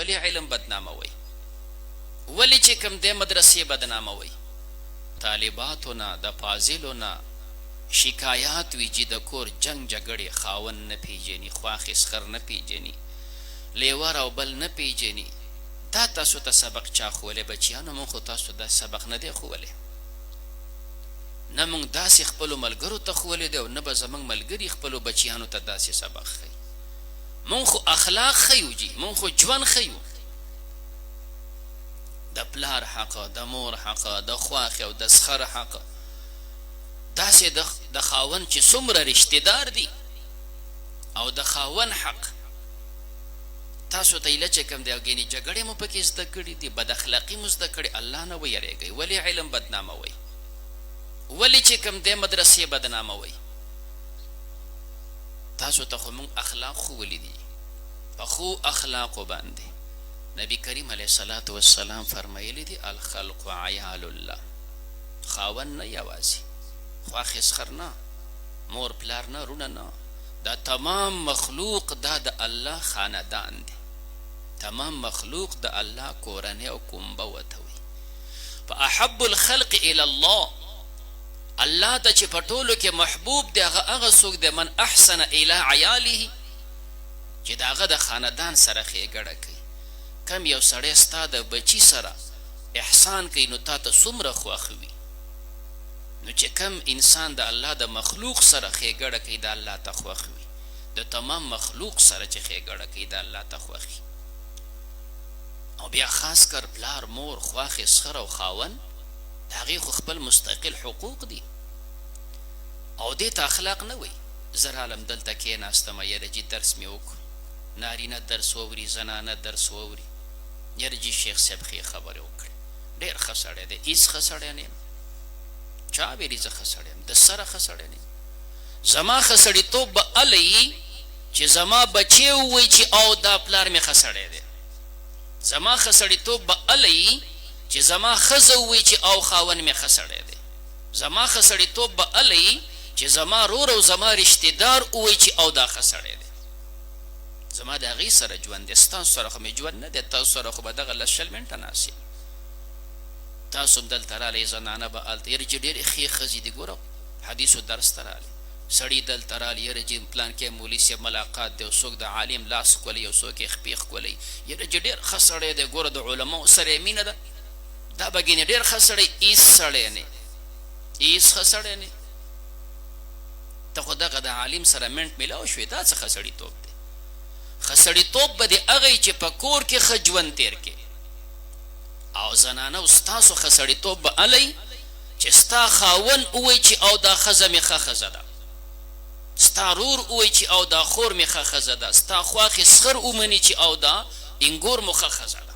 ولی علم بدناموي؟ ولی چې کوم دی مدرسې بدناموي؟ طالباتو نه د فاضلو نه شکایات وي چې د کور جنگ جګړې خاوند نه پیژني، خواښې سخر نه پیژني، لیور او بل نه پیژني. دا تاسو ته سبق چا ښوولی؟ بچیانو مونږ خو تاسو دا سبق نه دی ښوولی. نه مونږ داسې خپلو ملګرو ته ښوولی دی او نه به زمونږ ملګري خپلو بچیانو ته داسې سبق ښیي. مونږ خو اخلاق ښیو جي، مونږ خو ژوند ښیو. د پلار حقه، د مور حقه، د خواښې او د سخر حقه، داسې د خاوند چې څومره رشتهدار دي او د خاوند حق تاسو ته ایله چې کوم دی ګینې جګړې مو پکې زده کړي دي، بد اخلاقي مو زده کړي. الله نه ویریږئ. ولې علم بدناموئ؟ ولې چې کوم دی مدرسې بدناموئ؟ تاسو ته خو مونږ اخلاق ښوولي دي، په ښو اخلاقو باندې. نبی کریم علیه الصلاة والسلام فرمایلی دي الخلق عیال الله. خاوند نه یوازې، خواښې سخر نه، مور پلار نه، رونه نه، دا تمام مخلوق دا د الله خاندان دی. تمام مخلوق د الله کورنۍ او کومبه ورته وي. فاحب الخلق الى الله، الله ته چې په ټولو کې محبوب دی هغه څوک دی من احسن الى عیاله، چې د هغه د خاندان سره ښېګړه کوي. کم یو سړی ستا د بچي سره احسان کوي نو تا ته څومره خوښ وي. نو چې کم انسان د الله د مخلوق سره ښېګړه کوي د الله ته خوښ وي. د تمام مخلوق سره چې ښېګړه کوي د الله ته خوښ وي. او بیا خاص کر پلار، مور، خواښې سخر او خاوند د هغې خو خپل مستقل حقوق دي او دې ته اخلاق نه وي. زه رالم دلته کېناستمه یاره جي درس مې وکړو، نارینه درس واوري، زنانه درس واوري، یاره جي شیخ صاحب ښې خبرې وکړې، ډېر ښه سړی دی. هېڅ ښه سړی نه یم. چا ویلي زه ښه سړی یم؟ د سره ښه سړی نه یم. زما ښه سړیتوب به هله وي چې زما بچې ووایي چې او دا پلار مې ښه سړی دی. زما ښه سړیتوب به هله وي چې زما ښځه ووایي چې او خاوند مې ښه سړی دی. زما ښه سړیتوب به هله وي چې زما رور او زما رشتهدار ووایي چې او دا ښه سړی دی. زما د هغې سره ژوند دی، ستاسو سره خو مې ژوند نه دی. تاسو سره خو به دغه لس شل منټه ناست یم. تاسو هم دلته رالی، زنانه به هلته، یاره چې ډېرې ښې ښځې دي. ګوره حدیثو درس ته رالی، سړي دلته رالی، یاره چې پلانکې مولي صاحب ملاقات دی، او څوک د عالم لاس ښکلی، او څوک یې خپې ښکلی. یاره چې ډېر ښه سړی دی. ګوره د علماو سره یې مینه ده. دا به ګینې ډېر ښه سړی، هېڅ سړی نه، هېڅ ښه سړی نه. ته خو دغه د عالم سره منټ میلاو شوې، دا څه ښه سړیتوب دی؟ ښه سړیتوب به د هغه چې په کور کې ښه ژوند تېر کړې. او زنانه ستاسو ښه سړیتوب به هله چې ستا خاوند ووایي چې او دا ښځه مې ښه ښځه ده، ستا رور ووایي چې او دا خور مې ښه ښځه ده، ستا خواښې سخر ومني چې او دا انګور مو ښه ښځه ده.